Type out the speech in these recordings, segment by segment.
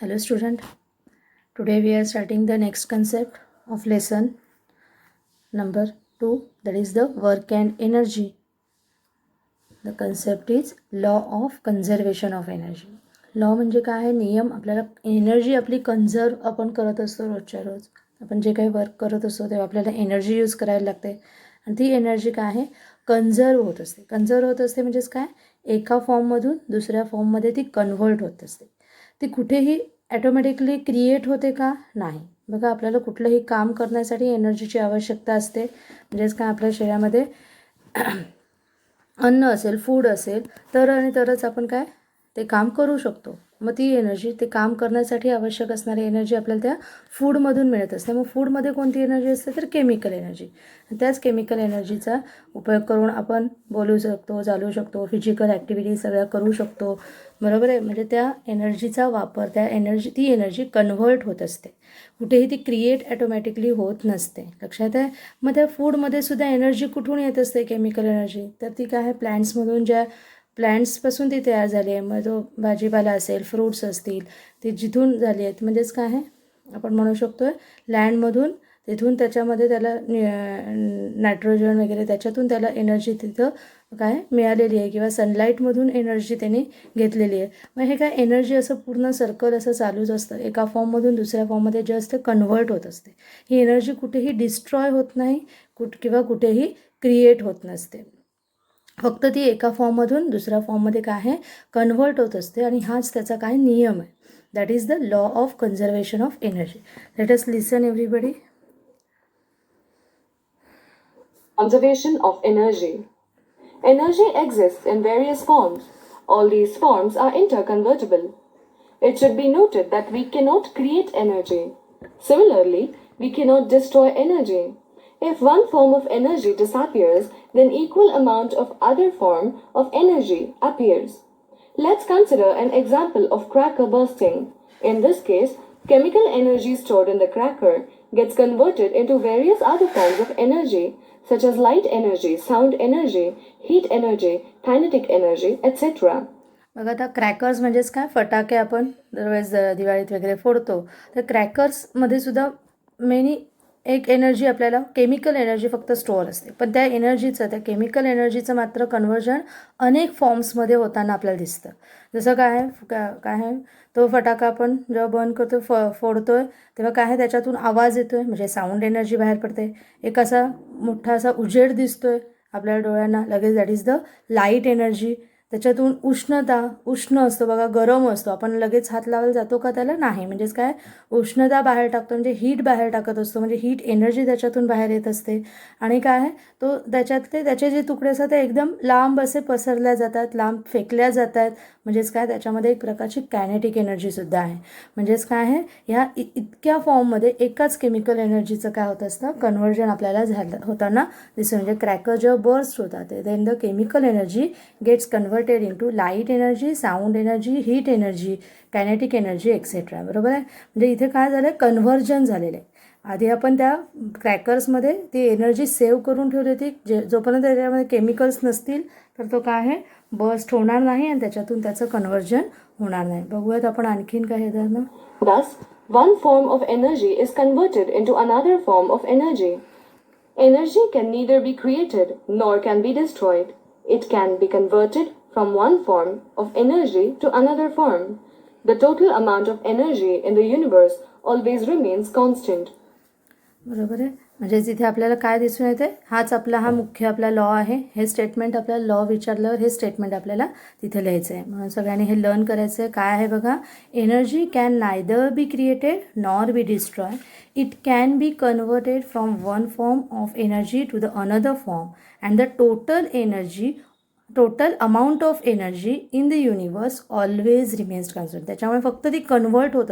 Hello student, today we are starting the next concept of lesson number 2, that is the work and energy. The concept is law of conservation of energy. Law म्हणजे काय आहे? नियम. आपल्याला energy आपली conserve आपण करत असतो रोजच्या रोज. आपण जे काही वर्क करत असतो तेव्हा आपल्याला एनर्जी यूज करायला लागते आणि ती एनर्जी काय आहे? कन्झर्व होत असते. कन्झर्व होत असते म्हणजेच काय? एका फॉर्ममधून दुसऱ्या फॉर्ममध्ये ती कन्व्हर्ट होत असते. ती कुठेही ॲटोमॅटिकली क्रिएट होते का? नाही. बघा, आपल्याला कुठलंही काम करण्यासाठी एनर्जीची आवश्यकता असते. म्हणजेच काय, आपल्या शरीरामध्ये अन्न असेल, फूड असेल तर आणि तरच आपण काय ते काम करू शकतो. मग ती एनर्जी, ते काम करण्यासाठी आवश्यक असणारी एनर्जी आपल्याला त्या फूडमधून मिळत असते. मग फूडमध्ये कोणती एनर्जी असते? तर केमिकल एनर्जी. त्याच केमिकल एनर्जीचा उपयोग करून आपण बोलू शकतो, चालू शकतो, फिजिकल ॲक्टिव्हिटी सगळ्या करू शकतो. बरोबर आहे. म्हणजे त्या एनर्जीचा वापर, ती एनर्जी कन्व्हर्ट होत असते. कुठेही ती क्रिएट ॲटोमॅटिकली होत नसते. लक्षात आहे? मग त्या फूडमध्ये सुद्धा एनर्जी कुठून येत असते? Chemical energy. तर ती काय आहे? प्लॅन्ट्समधून, ज्या प्लॅन्ट्सपासून ती तयार झाली आहे. मग जो भाजीपाला असेल, फ्रूट्स असतील, ते जिथून झाली आहेत. म्हणजेच काय आहे? आपण म्हणू शकतो लँडमधून, तिथून त्याच्यामध्ये त्याला नायट्रोजन वगैरे त्याच्यातून त्याला एनर्जी तिथं काय मिळालेली आहे, किंवा सनलाईटमधून एनर्जी त्यांनी घेतलेली आहे. मग हे काय एनर्जी असं पूर्ण सर्कल असं चालूच असतं. एका फॉर्ममधून दुसऱ्या फॉर्ममध्ये जस्ट कन्व्हर्ट होत असते. ही एनर्जी कुठेही डिस्ट्रॉय होत नाही, किंवा कुठेही क्रिएट होत नसते. फक्त ती एका फॉर्ममधून दुसऱ्या फॉर्ममध्ये काय आहे? कन्व्हर्ट होत असते. आणि हाच त्याचा काय नियम आहे. That is the law of conservation of energy. Let us listen everybody. Conservation of energy. Energy exists in various forms. All these forms are interconvertible. It should be noted that we cannot create energy. Similarly, we cannot destroy energy. If one form of energy disappears, then equal amount of other form of energy appears. Let's consider an example of cracker bursting. In this case, chemical energy stored in the cracker gets converted into various other forms of energy, such as light energy, sound energy, heat energy, kinetic energy, etc. बघा, आता crackers म्हणजेच काय? फटाके आपण दरवेळेस दिवाळीत वगैरे फोडतो. तर क्रॅकर्समध्ये सुद्धा मेनी एक एनर्जी, आपल्याला केमिकल एनर्जी फक्त स्टोअर असते. पण त्या एनर्जीचं, त्या केमिकल एनर्जीचं मात्र कन्व्हर्जन अनेक फॉर्म्समध्ये होताना आपल्याला दिसतं. जसं काय आहे, तो फटाका आपण जेव्हा बंद करतो, फोडतो आहे, तेव्हा काय आहे? त्याच्यातून आवाज येतो आहे, म्हणजे साऊंड एनर्जी बाहेर पडते. एक असा मोठा असा उजेड दिसतो आहे आपल्या डोळ्यांना, लगेच that is the light energy. त्याच्यातून उष्ण असतो बघा, गरम असतो. आपण लगेच हात लावायला जातो का त्याला? नाही. म्हणजेच काय? उष्णता बाहेर टाकतो, म्हणजे हीट बाहेर टाकत असतो. म्हणजे हीट एनर्जी त्याच्यातून बाहेर येत असते. आणि काय आहे? तो त्याचे जे तुकडे असतात ते एकदम लांब असे पसरल्या जातात, लांब फेकल्या जातात. म्हणजेच काय? त्याच्यामध्ये एक प्रकारची कायनेटिक एनर्जीसुद्धा आहे. म्हणजेच काय आहे? ह्या इतक्या फॉर्ममध्ये एकाच केमिकल एनर्जीचं काय होत असतं? कन्व्हर्जन आपल्याला होताना दिसतं. म्हणजे क्रॅकर जेव्हा बर्स्ट होतात, then the chemical energy gets converted into light energy, sound energy, heat energy, kinetic energy etcetera. बरोबर आहे? म्हणजे इथे काय झालं? कन्व्हर्जन झालेलं आहे. आधी आपण त्या क्रॅकर्समध्ये ती एनर्जी सेव्ह करून ठेवली होती. जोपर्यंत त्याच्यामध्ये केमिकल्स नसतील तर तो काय आहे? बर्स्ट होणार नाही आणि त्याच्यातून त्याचं कन्व्हर्जन होणार नाही. बघूयात आपण आणखीन काही उदाहरणं. Thus, one form of energy is converted into another form of energy. Energy can neither be created nor can be destroyed. It can be converted from one form of energy to another form. The total amount of energy in the universe always remains constant. बरोबर आहे. म्हणजे जिथे आपल्याला काय दिसून येते? हाच हा मुख्य आपला लॉ आहे. हे स्टेटमेंट आपल्याला, लॉ विचारल्यावर हे स्टेटमेंट आपल्याला तिथे लिहायचं आहे. म्हणून सगळ्यांनी हे लर्न करायचं आहे. काय आहे बघा? Energy can neither be created nor be destroy. It can be converted from one form of energy to the another form and the total amount of energy in the universe always remains constant. त्याच्यामुळे फक्त ती convert होत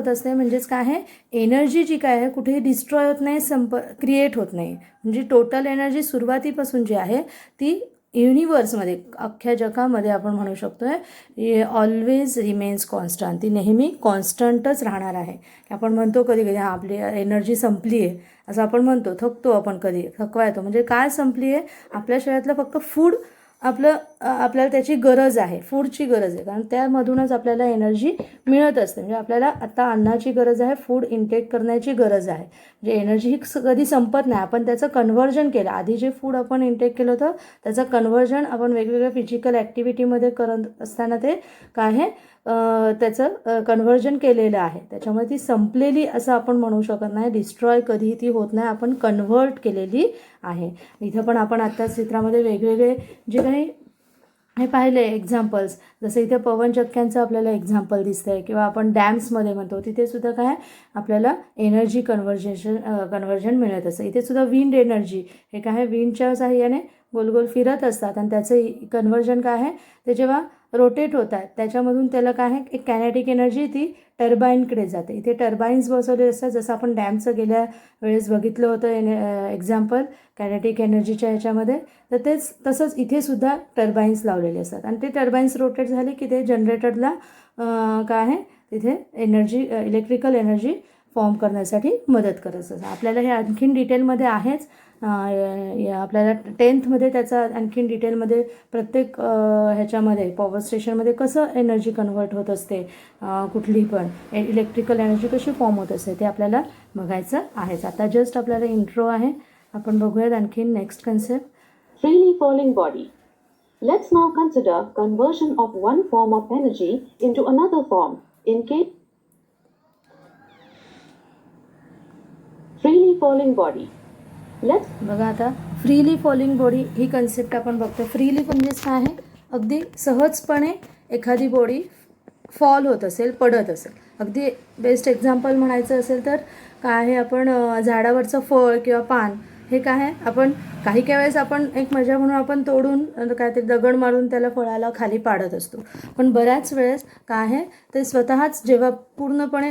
असते. म्हणजेच काय आहे? Energy जी काय आहे कुठेही डिस्ट्रॉय होत नाही, क्रिएट होत नाही. म्हणजे टोटल एनर्जी सुरुवातीपासून जी आहे ती युनिवर्समध्ये, अख्ख्या जगामध्ये आपण म्हणू शकतो आहे ऑलवेज रिमेन्स कॉन्स्टंट. ती नेहमी कॉन्स्टंटच राहणार आहे. आपण म्हणतो कधी कधी आपली एनर्जी संपली आहे असं आपण म्हणतो, थकतो आपण, कधी थकवा येतो. म्हणजे काय संपली आहे? आपल्या शरीरातलं फक्त फूड आपलं आपल्याला त्याची गरज आहे, फूडची गरज आहे, कारण त्यामधूनच आपल्याला एनर्जी मिळत असते. म्हणजे आपल्याला आता अन्नाची गरज आहे, फूड इनटेक करण्याची गरज आहे. म्हणजे एनर्जी ही कधी संपत नाही. आपण त्याचं कन्व्हर्जन केलं, आधी जे फूड आपण इनटेक केलं होतं त्याचं कन्व्हर्जन आपण वेगवेगळ्या फिजिकल ॲक्टिव्हिटीमध्ये करत असताना ते काय आहे त्याचं कन्व्हर्जन केलेलं आहे. त्याच्यामुळे ती संपलेली असं आपण म्हणू शकत नाही, डिस्ट्रॉय कधीही ती होत नाही, आपण कन्व्हर्ट केलेली आहे. इथं पण आपण आत्ताच चित्रामध्ये वेगवेगळे जे काही हे पाहिले एक्झाम्पल्स, जसं इथे पवनचक्क्यांचं आपल्याला एक्झाम्पल दिसतं आहे, किंवा आपण डॅम्समध्ये म्हणतो तिथे सुद्धा काय आपल्याला एनर्जी कन्व्हर्जन मिळत असतं. इथे सुद्धा विंड एनर्जी हे काय विंडच्या साहाय्याने गोल गोल फिरत असतात आणि त्याचं कन्व्हर्जन काय आहे ते जेव्हा रोटेट होत आहेत त्याच्यामधून त्याला काय आहे एक कायनेटिक एनर्जी ती टर्बाईनकडे जाते. इथे टर्बाईन्स बसवले असतात, जसं आपण डॅमचं गेल्या वेळेस बघितलं होतं एक्झाम्पल कायनेटिक एनर्जीच्या ह्याच्यामध्ये, तर तेच तसंच इथे सुद्धा टर्बाईन्स लावलेले असतात आणि ते टर्बाईन्स रोटेट झाले की ते जनरेटरला काय आहे तिथे एनर्जी इलेक्ट्रिकल एनर्जी फॉर्म करण्यासाठी मदत करत असतात. आपल्याला हे आणखीन डिटेलमध्ये आहेच, आपल्याला 10th त्याचा आणखीन डिटेलमध्ये प्रत्येक ह्याच्यामध्ये पॉवर स्टेशनमध्ये कसं एनर्जी कन्व्हर्ट होत असते, कुठली पण इलेक्ट्रिकल एनर्जी कशी फॉर्म होत असते ते आपल्याला बघायचं आहेच. आता जस्ट आपल्याला इंट्रो आहे, आपण बघूयात आणखीन next concept. Freely falling body. Let's now consider conversion of one form of energy into another form in case freely falling body. Let's बघा आता फ्रीली फॉलिंग बॉडी ही कन्सेप्ट आपण बघतो. फ्रीली म्हणजेच काय आहे, अगदी सहजपणे एखादी बॉडी फॉल होत असेल, पडत असेल. अगदी बेस्ट एक्झाम्पल म्हणायचं असेल तर काय आहे, आपण झाडावरचं फळ किंवा पान हे काय आहे, आपण काही वेळेस आपण एक मजा म्हणून आपण तोडून काय ते दगड मारून त्याला फळाला खाली पाडत असतो, पण बऱ्याच वेळेस काय आहे ते स्वतःच जेव्हा पूर्णपणे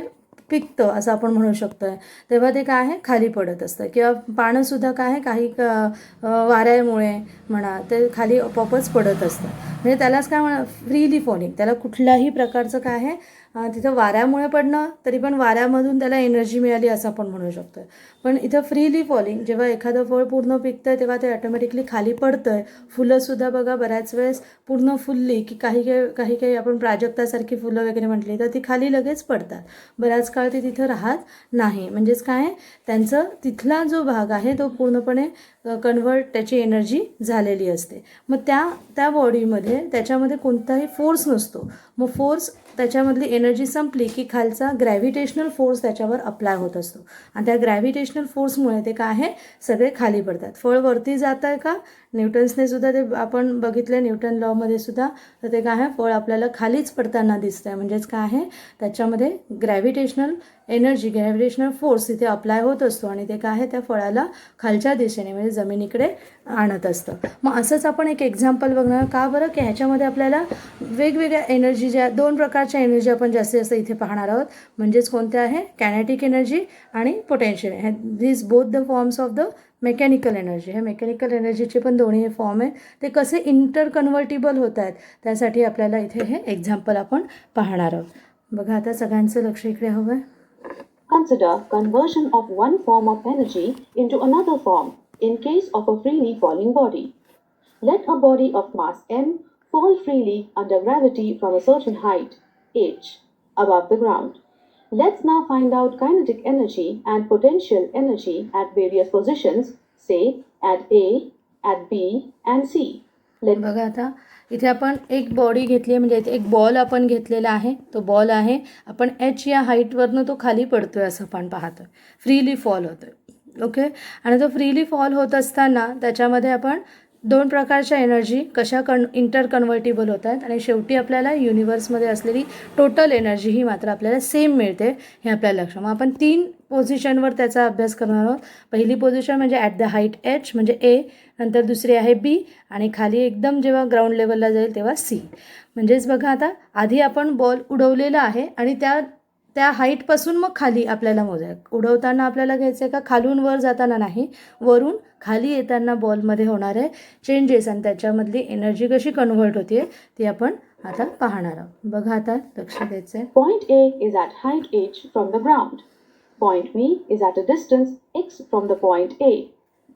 पिकतं असं आपण म्हणू शकतो आहे तेव्हा ते काय आहे खाली पडत असतं. किंवा पानंसुद्धा काय आहे काही वाऱ्यामुळे म्हणा ते खाली आपोआपच पडत असतं. म्हणजे त्यालाच काय म्हणा फ्रीली फॉलिंग, त्याला कुठल्याही प्रकारचं काय आहे तिथं वाऱ्यामुळे पडणं तरी पण वाऱ्यामधून त्याला एनर्जी मिळाली असं आपण म्हणू शकतो. पण इथं फ्रीली फॉलिंग जेव्हा एखादं फळ पूर्ण पिकतं आहे तेव्हा ते ऑटोमॅटिकली खाली पडतं आहे. फुलंसुद्धा बघा बऱ्याच वेळेस पूर्ण फुलली की काही आपण प्राजक्तासारखी फुलं वगैरे म्हटली तर ती खाली लगेच पडतात, बऱ्याच काळ ती तिथं राहत नाही. म्हणजेच काय त्यांचं तिथला जो भाग आहे तो पूर्णपणे कन्व्हर्ट त्याची एनर्जी झालेली असते. मग त्या बॉडीमध्ये त्याच्यामध्ये कोणताही फोर्स नसतो. मग फोर्स त्याच्यामधली एनर्जी संपली की खालचा ग्रॅव्हिटेशनल फोर्स त्याच्यावर अप्लाय होत असतो आणि त्या ग्रॅव्हिटेशनल फोर्समुळे ते काय आहे सगळे खाली पडतात. फळ वरती जात आहे का, न्यूटन्सने सुद्धा ते आपण बघितलं न्यूटन लॉमध्ये सुद्धा, तर ते काय आहे फळ आपल्याला खालीच पडताना दिसतं आहे. म्हणजेच काय आहे त्याच्यामध्ये ग्रॅव्हिटेशनल एनर्जी ग्रॅव्हिटेशनल फोर्स तिथे अप्लाय होत असतो आणि ते काय आहे त्या फळाला खालच्या दिशेने म्हणजे जमिनीकडे आणत असतं. मग असंच आपण एक एक्झाम्पल बघणार का बरं की ह्याच्यामध्ये आपल्याला वेगवेगळ्या एनर्जी ज्या दोन प्रकारच्या एनर्जी आपण जास्तीत जास्त इथे पाहणार आहोत. म्हणजेच कोणत्या आहे कायनेटिक एनर्जी आणि potential. This both the forms of the mechanical energy. हे मेकॅनिकल एनर्जीचे पण दोन्ही फॉर्म आहेत, ते कसे इंटर कन्व्हर्टिबल होत आहेत त्यासाठी आपल्याला इथे हे एक्झाम्पल आपण पाहणार आहोत. बघा आता सगळ्यांचं लक्ष इकडे हवं आहे. consider conversion of one form of energy into another form in case of a freely falling body. Let a body of mass m fall freely under gravity from a certain height h above the ground. Let's now find out kinetic energy and potential energy at various positions, say at A, at B and C. बघा आता इथे आपण एक body घेतली आहे, म्हणजे इथे एक बॉल आपण घेतलेला आहे. तो बॉल आहे आपण एच या हाईटवरनं तो खाली पडतो आहे असं आपण पाहतो, फ्रीली फॉल होतो आहे. ओके, आणि तो फ्रीली फॉल होत असताना त्याच्यामध्ये आपण दोन प्रकारच्या एनर्जी कशा इंटर कन्व्हर्टिबल होत आहेत आणि शेवटी आपल्याला युनिवर्समध्ये असलेली टोटल एनर्जी ही मात्र आपल्याला सेम मिळते हे आपल्याला लक्षात. मग आपण 3 पोझिशनवर त्याचा अभ्यास करणार आहोत. पहिली पोझिशन म्हणजे ॲट द हाईट एच म्हणजे ए, नंतर दुसरी आहे बी आणि खाली एकदम जेव्हा ग्राउंड लेवलला जाईल तेव्हा सी. म्हणजेच बघा आता आधी आपण बॉल उडवलेला आहे आणि त्या हाईटपासून मग खाली आपल्याला मोजाय उडवताना आपल्याला घ्यायचं आहे का खालून वर जाताना नाही, वरून खाली येताना बॉलमध्ये होणारे चेंजेस आणि त्याच्यामधली एनर्जी कशी कन्व्हर्ट होते ती आपण आता पाहणार आहोत. बघा आता लक्ष द्यायचं आहे. Point A is at height h from the ground. Point B is at a distance x from the point A.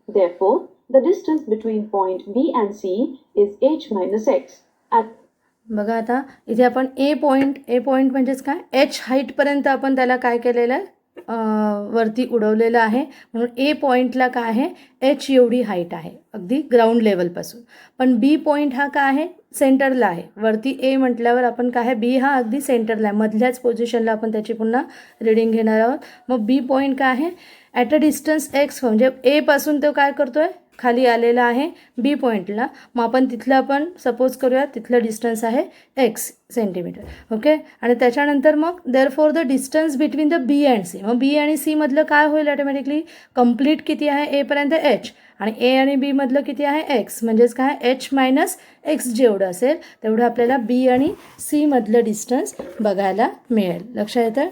Therefore, The distance between point B and C is h minus x. At बघा आता इथे आपण ए point म्हणजेच काय H हाईटपर्यंत आपण त्याला काय केलेलं आहे वरती उडवलेलं आहे. म्हणून ए पॉईंटला काय आहे एच एवढी हाईट आहे अगदी ग्राउंड लेवलपासून. पण बी पॉईंट हा काय आहे सेंटरला आहे. वरती ए म्हटल्यावर आपण काय आहे बी हा अगदी सेंटरला आहे, मधल्याच पोझिशनला आपण त्याची पुन्हा रिडिंग घेणार आहोत. मग बी पॉईंट काय आहे ॲट अ डिस्टन्स एक्स, म्हणजे एपासून तो काय करतो आहे खाली आलेला आहे बी पॉईंटला. मग आपण तिथलं आपण सपोज करूया तिथलं डिस्टन्स आहे एक्स सेंटीमीटर. ओके. आणि त्याच्यानंतर मग there for the distance between the b and c, मग बी आणि सी मधलं काय होईल ऑटोमॅटिकली कंप्लीट किती आहे एपर्यंत एच, आणि ए आणि बी मधलं किती आहे एक्स, म्हणजेच काय एच मायनस एक्स जेवढं असेल तेवढं आपल्याला बी आणि सी मधलं डिस्टन्स बघायला मिळेल. लक्षात येतं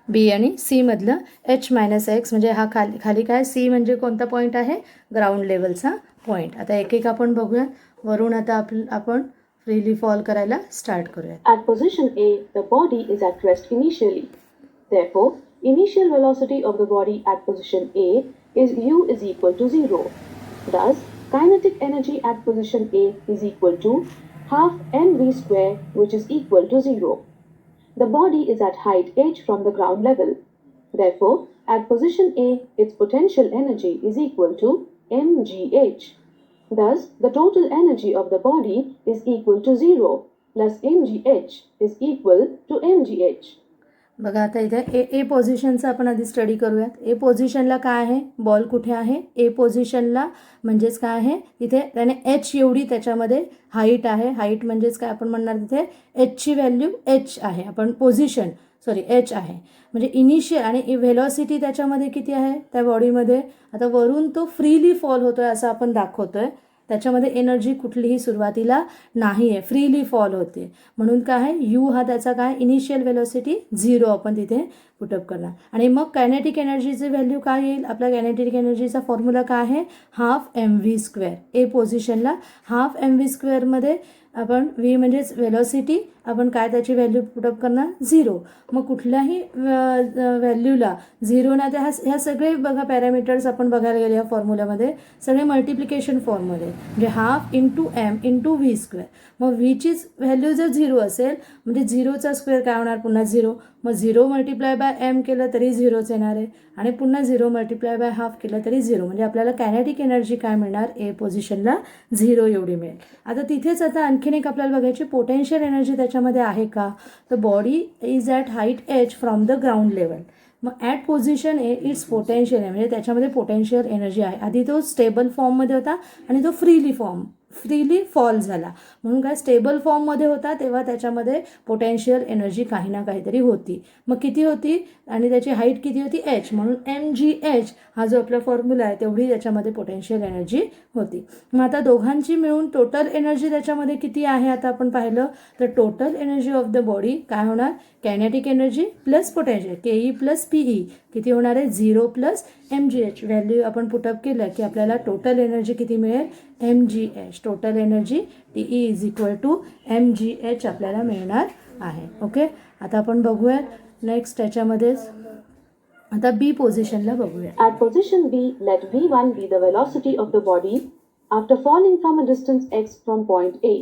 बी आणि सी मधलं एच मायनस एक्स, म्हणजे हा खाली काय सी म्हणजे कोणता पॉईंट आहे ग्राउंड लेवलचा पॉईंट. आता एक एक आपण बघूया वरून. आता आपण फ्रीली फॉल करायला स्टार्ट करूया. At position A, the body is at rest initially. Therefore, initial velocity of the body at position A is u is equal to 0. Thus, kinetic energy at position A is equal to half mv square, which is equal to 0. The body is at height h from the ground level. Therefore, at position A, its potential energy is equal to mgh. Thus, the total energy of the body is equal to 0 plus mgh is equal to mgh. बघा आता इथे ए पोझिशनचं आपण आधी study करूयात. ए पोझिशनला काय आहे ball कुठे आहे ए पोझिशनला, म्हणजेच काय आहे तिथे त्याने एच एवढी त्याच्यामध्ये हाईट आहे. हाईट म्हणजेच काय आपण म्हणणार तिथे एचची व्हॅल्यू एच आहे, आपण पोझिशन एच आहे. म्हणजे इनिशियल आणि व्हेलॉसिटी त्याच्यामध्ये किती आहे त्या बॉडीमध्ये. आता वरून तो फ्रीली फॉल होतो आहे असं आपण दाखवतो आहे, त्याच्यामध्ये एनर्जी कुठलीही सुरुवातीला नाही आहे, फ्रीली फॉल होते. म्हणून काय आहे यू हा त्याचा काय इनिशियल वेलॉसिटी 0 आपण तिथे पुटअप करणार. आणि मग कायनेटिक एनर्जीची व्हॅल्यू काय येईल आपल्या कायनेटिक एनर्जीचा फॉर्म्युला काय आहे हाफ एम व्ही स्क्वेअर. ए पोझिशनला हाफ एम व्ही स्क्वेअरमध्ये आपण व्ही म्हणजेच वेलॉसिटी आपण काय त्याची व्हॅल्यू पुटअप करणार 0. मग कुठल्याही व्हॅल्यूला 0 ना त्या ह्या सगळे बघा पॅरामीटर्स आपण बघायला गेले या फॉर्म्युल्यामध्ये सगळे मल्टिप्लिकेशन फॉर्ममध्ये, म्हणजे half into m into v square. मग व्हीचीच व्हॅल्यू जर 0 असेल म्हणजे 0चा स्क्वेअर काय होणार पुन्हा 0. मग 0 मल्टिप्लाय बाय एम केलं तरी 0च येणार आहे, आणि पुन्हा 0 मल्टिप्लाय बाय हाफ केलं तरी 0. म्हणजे आपल्याला कायनेटिक एनर्जी काय मिळणार ए पोझिशनला 0 एवढी मिळेल. आता तिथेच आता आणखीन एक आपल्याला बघायची पोटेन्शियल एनर्जी त्याच्यामध्ये आहे का. तर body is at height H from the ground level. मग at position A it's potential आहे, म्हणजे त्याच्यामध्ये पोटेन्शियल एनर्जी आहे. आधी तो स्टेबल फॉर्ममध्ये होता आणि तो फ्रीली फॉल झाला. म्हणून काय स्टेबल फॉर्ममध्ये होता तेव्हा त्याच्यामध्ये पोटेन्शियल एनर्जी काही ना काहीतरी होती. मग किती होती आणि त्याची हाईट किती होती एच, म्हणून एम जी एच हा जो आपला फॉर्म्युला आहे तेवढी त्याच्यामध्ये पोटेन्शियल एनर्जी होती. मग आता दोघांची मिळून टोटल एनर्जी त्याच्यामध्ये किती आहे आता आपण पाहिलं तर total energy of the body काय होणार kinetic energy plus potential k e plus p e किती होणार आहे 0 plus m g h. Value आपण पुटअप केलं की आपल्याला टोटल एनर्जी किती मिळेल m g h. Total energy t e is equal to m g h आपल्याला मिळणार आहे. ओके. आता आपण बघूयात नेक्स्ट त्याच्यामध्येच आता बी पोझिशनला बघूया. At position B, let v1 be the velocity of the body after falling from a distance x from point A.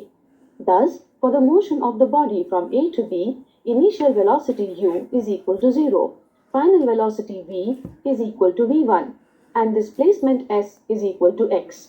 Thus, for the motion of the body from A to B, initial velocity u is equal to 0, final velocity v is equal to v1, and displacement s is equal to x.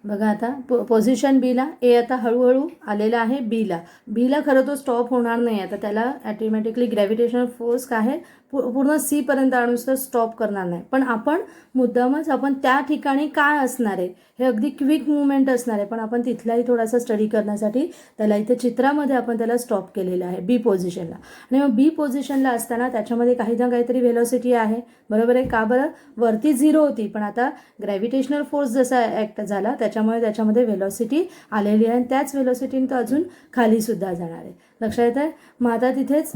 बघा आता position बीला ए आता हळूहळू आलेला आहे बीला खरं तो स्टॉप होणार नाही. आता त्याला ॲटोमॅटिकली ग्रॅव्हिटेशनल फोर्स काय आहे पूर्ण सीपर्यंत आणून तर स्टॉप करणार नाही. पण आपण मुद्दामच आपण त्या ठिकाणी काय असणार आहे हे अगदी क्विक मुवमेंट असणार आहे, पण आपण तिथलाही थोडासा स्टडी करण्यासाठी त्याला इथे चित्रामध्ये आपण त्याला स्टॉप केलेलं आहे बी पोझिशनला. आणि मग बी पोझिशनला असताना त्याच्यामध्ये काही ना काहीतरी व्हेलॉसिटी आहे बरोबर आहे का बरं. वरती 0 होती पण आता ग्रॅव्हिटेशनल फोर्स जसा ॲक्ट झाला त्याच्यामुळे त्याच्यामध्ये व्हेलॉसिटी आलेली आहे, आणि त्याच व्हेलॉसिटीने तो अजून खालीसुद्धा जाणार आहे. लक्षात येत आहे. मग आता तिथेच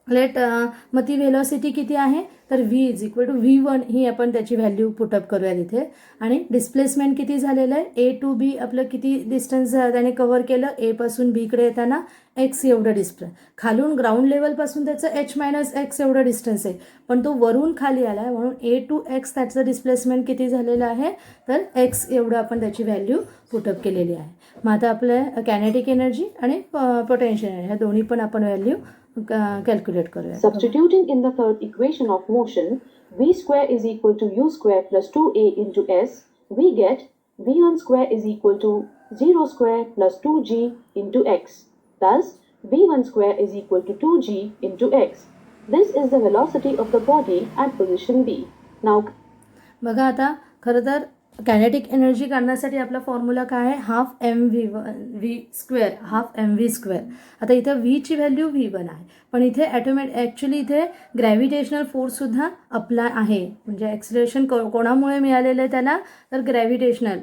मग ती व्हेलॉसिटी किती आहे तर v is equal to v1 ही आपण त्याची व्हॅल्यू पुटअप करूया इथे. आणि डिस्प्लेसमेंट किती झालेलं आहे a टू b आपलं किती डिस्टन्स त्याने कव्हर केलं a पासून b कडे येताना x एवढं डिस्टन्स. खालून ग्राउंड लेवलपासून त्याचं h मायनस x एवढं डिस्टन्स आहे पण तो वरून खाली आला आहे म्हणून a टू x त्याचं डिस्प्लेसमेंट किती झालेलं आहे तर x एवढं आपण त्याची व्हॅल्यू पुटअप केलेली आहे. मग आता आपलं कायनेटिक एनर्जी आणि पोटेन्शियल एनर्जी ह्या दोन्ही पण आपण व्हॅल्यू कॅल्क्युलेट करूया. Substituting in the third equation of motion, v square is equal to u square plus 2a into s, we get v1 square is equal to 0 square plus 2g into x. Thus, v1 square is equal to 2g into x. This is the velocity of the body at position B. Now, बघा आता खरं तर kinetic energy काढण्यासाठी आपला formula काय आहे half m v square half m v square. आता इथं व्हीची व्हॅल्यू v1 आहे पण इथे ॲक्च्युली इथे ग्रॅव्हिटेशनल फोर्ससुद्धा अप्लाय आहे. म्हणजे ॲक्सिलरेशन कोणामुळे मिळालेलं आहे त्याला तर ग्रॅव्हिटेशनल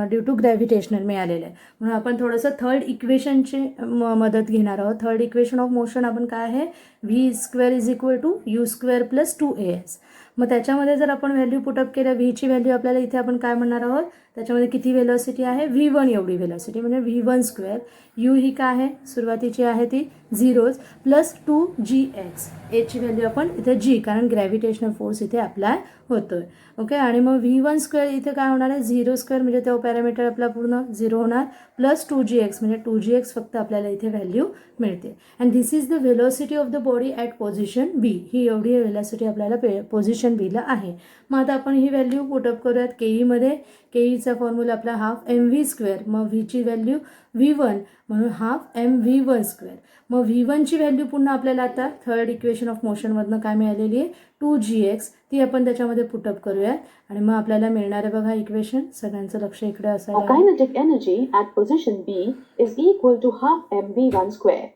ड्यू टू ग्रॅव्हिटेशनल मिळालेलं आहे. म्हणून आपण थोडंसं थर्ड इक्वेशनची मदत घेणार आहोत. थर्ड इक्वेशन ऑफ मोशन आपण काय आहे v square is equal to u square plus 2as. मग त्याच्यामध्ये जर आपण व्हॅल्यू पुटअप केलं व्हीची व्हॅल्यू आपल्याला इथे आपण काय म्हणणार आहोत त्याच्यामध्ये किती व्हेलॉसिटी आहे v1 एवढी व्हेलॉसिटी म्हणजे v1 स्क्वेअर. यू ही काय आहे सुरुवातीची आहे ती 0 प्लस 2gx एची व्हॅल्यू आपण इथे g कारण ग्रॅव्हिटेशनल फोर्स इथे अप्लाय होतोय. ओके आणि मग v1 स्क्वेअर इथे काय होणार आहे 0 स्क्वेअर म्हणजे तो पॅरामीटर आपला पूर्ण 0 होणार प्लस 2gx म्हणजे 2gx फक्त आपल्याला इथे व्हॅल्यू मिळते. And this is the velocity of the body at position B. ही एवढी व्हेलॉसिटी आपल्याला पोझिशन बीला आहे. मग आता आपण ही व्हॅल्यू पुटअप करूयात केईमध्ये. केईचा फॉर्म्युला आपला हाफ एम व्ही स्क्वेअर मग व्हीची व्हॅल्यू v1 म्हणून हाफ एम v1 स्क्वेअर. मग v1ची व्हॅल्यू पुन्हा आपल्याला आता थर्ड इक्वेशन ऑफ मोशनमधनं काय मिळालेली आहे 2gx ती आपण त्याच्यामध्ये पुटअप करूयात आणि मग आपल्याला मिळणार आहे बघा इक्वेशन. सगळ्यांचं लक्ष इकडे असायला our kinetic energy at position B is equal to half m v1 square.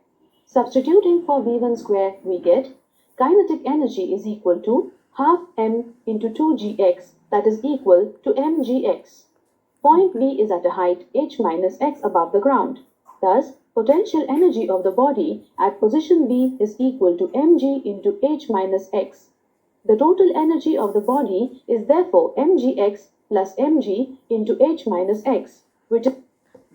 Substituting for v1 square, we get kinetic energy is equal to half m into 2gx, that is equal to mgx. Point B is at a height h minus x above the ground. Thus, potential energy of the body at position B is equal to mg into h minus x. The total energy of the body is therefore mgx plus mg into h minus x, which is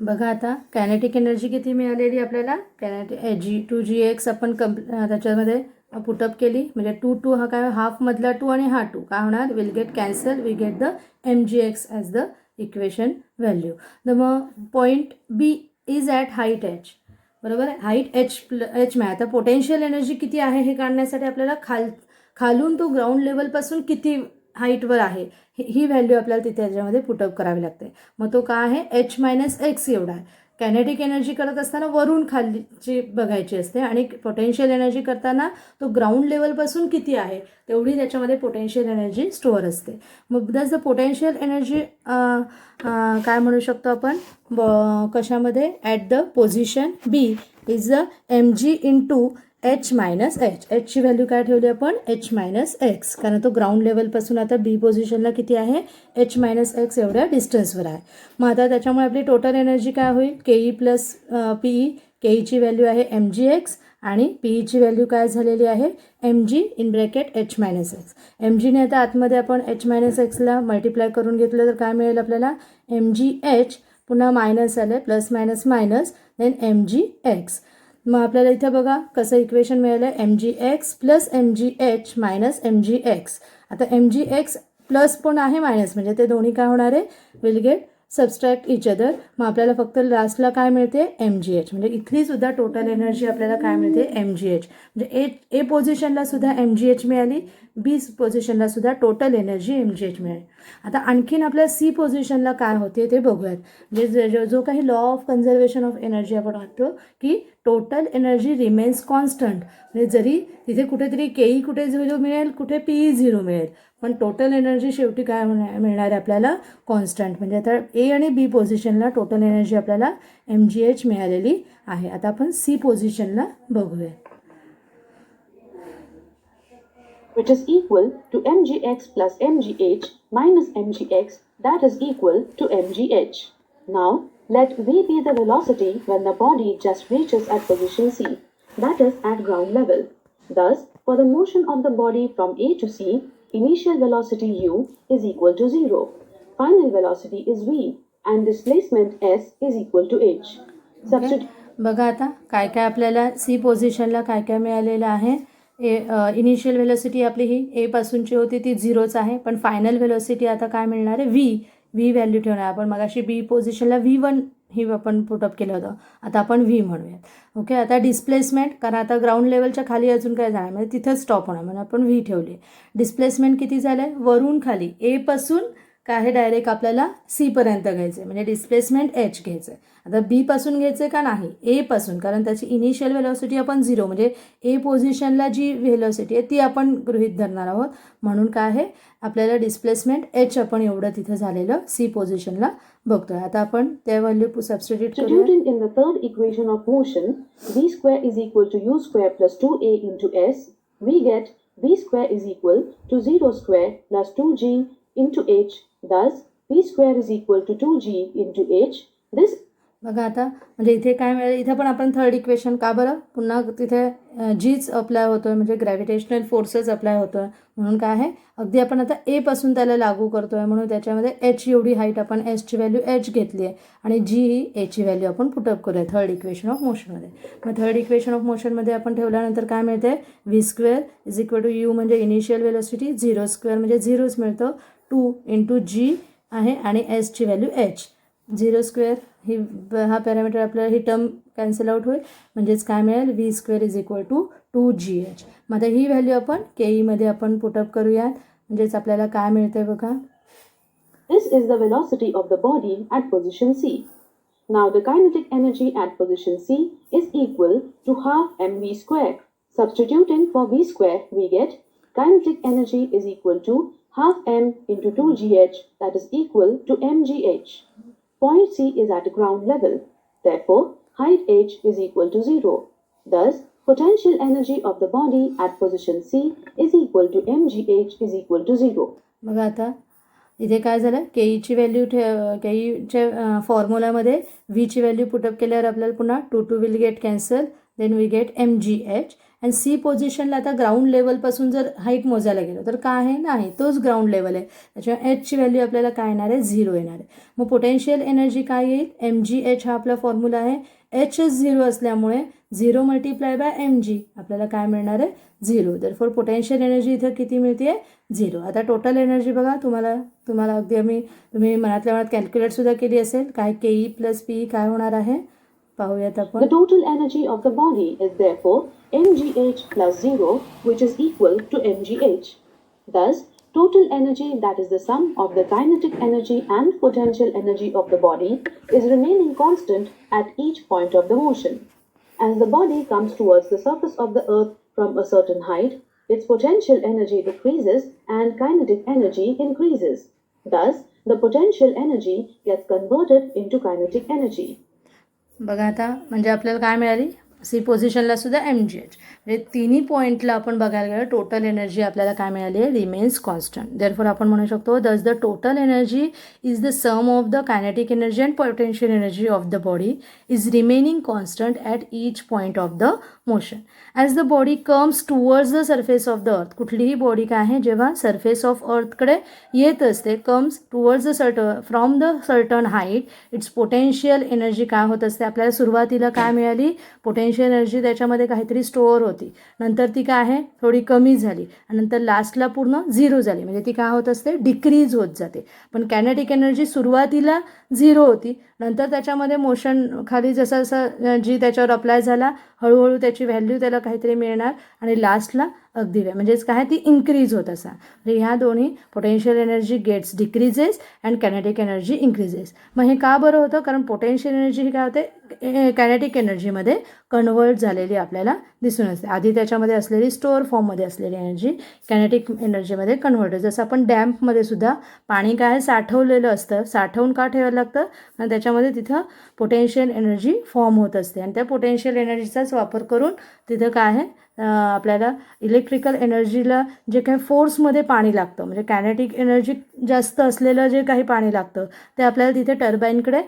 बघा आता kinetic energy किती मिळालेली आपल्याला kinetic 2gx आपण त्याच्यामध्ये put up केली म्हणजे 2 हा काय हाफमधला 2 आणि हा 2 काय होणार will get cancel we get the mgx as the equation value. तर मग point B is at height H बरोबर आहे हाईट एच मिळाला. आता पोटेन्शियल एनर्जी किती आहे हे काढण्यासाठी आपल्याला खालून तो ग्राउंड लेवलपासून किती हाईटवर आहे ही व्हॅल्यू आपल्याला तिथे त्याच्यामध्ये पुटअप करावी लागते. मग तो काय आहे एच मायनस एक्स एवढा आहे. कायनेटिक एनर्जी करत असताना वरून खालीची बघायची असते आणि पोटेन्शियल एनर्जी करताना तो ग्राउंड लेवलपासून किती आहे तेवढी त्याच्यामध्ये पोटेन्शियल एनर्जी स्टोअर असते. मग दॅट्स द पोटेन्शियल एनर्जी काय म्हणू शकतो आपण कशामध्ये at the position B is the mg into H minus H. एचची व्हॅल्यू काय ठेवली आपण एच मायनस एक्स कारण तो ग्राउंड लेवलपासून आता बी पोझिशनला किती आहे एच मायनस एक्स एवढ्या डिस्टन्सवर आहे. मग आता त्याच्यामुळे आपली टोटल एनर्जी काय होईल केई प्लस पीई. केईची व्हॅल्यू आहे mgx आणि पीईची व्हॅल्यू काय झालेली आहे mg in bracket H minus X. mgने आता आतमध्ये आपण एच मायनस एक्सला मल्टिप्लाय करून घेतलं तर काय मिळेल आपल्याला mgh पुन्हा मायनस आलं plus minus minus then mgx. मग आपल्याला इथं बघा कसं इक्वेशन मिळालं आहे mgx plus mgh minus mgx. आता mgx प्लस पण आहे मायनस म्हणजे ते दोन्ही काय होणार आहे will get subtract each other. मग आपल्याला फक्त लास्टला काय मिळते mgh म्हणजे इथली सुद्धा टोटल एनर्जी आपल्याला काय मिळते mgh म्हणजे ए पोझिशनला सुद्धा mgh मिळाली बी पोझिशनला सुद्धा टोटल एनर्जी mgh मिळाली. आता आणखीन आपल्या सी पोझिशनला काय होते ते बघूयात. म्हणजे जो काही law of conservation of energy आपण वाटतो की टोटल एनर्जी रिमेन्स कॉन्स्टंट म्हणजे जरी तिथे कुठेतरी केई कुठे 0 मिळेल कुठे पीई 0 मिळेल पण टोटल एनर्जी शेवटी काय मिळणार आहे आपल्याला कॉन्स्टंट. म्हणजे आता ए आणि बी पोझिशनला टोटल एनर्जी आपल्याला mgh मिळालेली आहे. आता आपण सी पोझिशनला बघूया which is equal to mgx plus mgh minus mgx, that is equal to mgh. Now, let v be the velocity when the body just reaches at position C, that is at ground level. Thus, for the motion of the body from A to C, initial velocity u is equal to 0, final velocity is v, and displacement s is equal to h. Okay, बघा आता काय काय आपल्याला C पोझिशनला काय काय मिळालेलं आहे. इनिशियल व्हेलोसिटी आपली ही ए पासूनची होती ती 0च आहे, पण फायनल व्हेलोसिटी आता काय मिळणार आहे, व्ही व्हॅल्यू ठेवणार. आपण मगाशी बी पोझिशनला V1 ही आपण पुटअप केलं होतं, आता आपण व्ही म्हणूयात. ओके, आता डिस्प्लेसमेंट, कारण आता ग्राउंड लेवलच्या खाली अजून काय जाणार म्हणजे तिथंच स्टॉप होणार म्हणून आपण व्ही ठेवली. डिस्प्लेसमेंट किती झालं आहे, वरून खाली ए पासून काय आहे डायरेक्ट आपल्याला सीपर्यंत घ्यायचं आहे, म्हणजे डिस्प्लेसमेंट एच घ्यायचं आहे. आता बीपासून घ्यायचं आहे का नाही, एपासून, कारण त्याची इनिशियल व्हेलॉसिटी आपण 0 म्हणजे ए पोझिशनला जी व्हेलॉसिटी आहे ती आपण गृहीत धरणार आहोत. म्हणून काय आहे आपल्याला डिस्प्लेसमेंट एच आपण एवढं तिथं झालेलं सी पोझिशनला बघतोय. आता आपण त्या व्हॅल्यू सबस्टिट्यूट करूया. Substituting in the third equation of motion, v square is equal to u square plus 2a into s, we get v square is equal to 0 square plus 2g into h. Thus, v square is equal to 2g into h. This बघा आता म्हणजे इथे काय मिळेल, इथे पण आपण third equation का बरं पुन्हा तिथे जीच अप्लाय होतोय म्हणजे ग्रॅव्हिटेशनल फोर्सेस अप्लाय होतोय, म्हणून काय आहे अगदी आपण आता ए पासून त्याला लागू करतोय, म्हणून त्याच्यामध्ये एच एवढी हाईट आपण एसची व्हॅल्यू एच घेतली आहे आणि जी ही एची व्हॅल्यू आपण पुटअप करूया थर्ड इक्वेशन ऑफ मोशनमध्ये. मग थर्ड इक्वेशन ऑफ मोशनमध्ये आपण ठेवल्यानंतर काय मिळते, V square is equal to U म्हणजे इनिशियल व्हेलोसिटी, 0 स्क्वेअर म्हणजे 0च मिळतं, 2 इंटू जी आहे आणि एसची व्हॅल्यू एच. 0 स्क्वेअर ही हा पॅरामीटर आपल्याला ही टर्म कॅन्सल आउट होईल, म्हणजेच काय मिळेल, V square is equal to 2gh. मग आता ही व्हॅल्यू आपण केईमध्ये आपण पुटअप करूयात, म्हणजेच आपल्याला काय मिळतंय बघा. This is the velocity of the body at position C. Now the kinetic energy at position C is equal to half mv square. Substituting for v square, we get kinetic energy is equal to half m into 2gh, that is equal to mgh. Point C is at ground level. Therefore, height h is equal to 0. Thus, potential energy of the body at position C is equal to mgh is equal to 0. बघा आता इथे काय झालं, केईची value केईच्या फॉर्म्युलामध्ये व्हीची value put up केल्यावर आपल्याला पुन्हा 2 will get cancel, then we get mgh. आणि सी पोझिशनला आता ग्राउंड लेवलपासून जर हाईट मोजायला गेलो तर काय आहे, नाही तोच ग्राउंड लेवल आहे, त्याच्यामुळे एचची व्हॅल्यू आपल्याला काय येणार आहे, 0 येणार आहे. मग पोटेन्शियल एनर्जी काय येईल, mgh हा आपला फॉर्म्युला आहे, एच 0 असल्यामुळे 0 मल्टिप्लाय बाय mg आपल्याला काय मिळणार आहे, 0. दरफॉर पोटेन्शियल एनर्जी इथं किती मिळते आहे, 0. आता टोटल एनर्जी बघा, तुम्हाला अगदी तुम्ही मनातल्या मनात कॅल्क्युलेटसुद्धा केली असेल, काय केई प्लस पी काय होणार आहे पाहूयात आपण. The total energy of the body is therefore mgh plus 0, which is equal to mgh. Thus, total energy, that is the sum of the kinetic energy and potential energy of the body, is remaining constant at each point of the motion. As the body comes towards the surface of the earth from a certain height, its potential energy decreases and kinetic energy increases. Thus, the potential energy gets converted into kinetic energy. बघा आता म्हणजे आपल्याला काय मिळाली, C पोझिशनला सुद्धा mgh, म्हणजे तिन्ही पॉईंटला आपण बघायला गेलं टोटल एनर्जी आपल्याला काय मिळाली आहे, रिमेन्स कॉन्स्टंट. देअरफॉर आपण म्हणू शकतो thus the total energy is the sum of the kinetic energy and potential energy of the body is remaining constant at each point of the motion. As the body comes towards the surface of the earth, कुठलीही body काय आहे जेव्हा surface of अर्थकडे येत असते, comes towards the from the certain height, its potential energy काय होत असते, आपल्याला सुरुवातीला काय मिळाली, पोटेन्शियल एनर्जी त्याच्यामध्ये काहीतरी स्टोअर होती, नंतर ती काय आहे थोडी कमी झाली आणि नंतर लास्टला पूर्ण 0 झाली, म्हणजे ती काय होत असते, डिक्रीज होत जाते. पण कायनेटिक एनर्जी सुरुवातीला 0 होती, नंतर त्याच्यामध्ये मोशन खाली जसं जसं जी त्याच्यावर अप्लाय झाला हळूहळू त्याची व्हॅल्यू त्याला काहीतरी मिळणार आणि लास्टला अगदी म्हणजेच काय ती इन्क्रीज होत असा. म्हणजे ह्या दोन्ही potential energy gets decreases and kinetic energy increases. मग हे का बरं होतं, कारण पोटेन्शियल एनर्जी ही काय होते कायनेटिक एनर्जीमध्ये कन्वर्ट झालेली आपल्याला दिसून असते. आधी त्याच्यामध्ये असलेली स्टोअर फॉर्ममध्ये असलेली एनर्जी कायनेटिक एनर्जीमध्ये कन्वर्ट होते. जसं आपण डॅम्पमध्ये सुद्धा पाणी काय साठवलेलं असतं, साठवून का ठेवायला लागतं, आणि त्याच्यामध्ये तिथं पोटेन्शियल एनर्जी फॉर्म होत असते आणि त्या पोटेन्शियल एनर्जीचाच वापर करून तिथं काय आहे आपल्याला इलेक्ट्रिकल एनर्जीला जे काही फोर्समध्ये पाणी लागतं, म्हणजे कायनेटिक एनर्जी जास्त असलेलं जे काही पाणी लागतं ते आपल्याला तिथे टर्बाईनकडे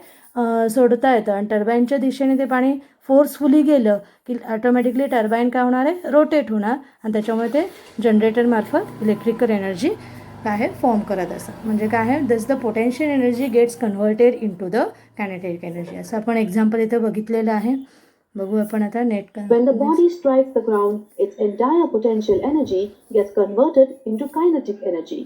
सोडता येतं आणि टर्बाईनच्या दिशेने ते पाणी फोर्सफुली गेलं की ऑटोमॅटिकली टर्बाईन काय होणार आहे, रोटेट होणार आणि त्याच्यामुळे ते जनरेटरमार्फत इलेक्ट्रिकल एनर्जी काय आहे फॉर्म करत असतं. म्हणजे काय आहे, this the potential energy gets converted into the kinetic energy. असं आपण एक्झाम्पल इथे बघितलेलं आहे. बघू आपण आता net. When the body strikes the ground, its entire potential energy gets converted into kinetic energy.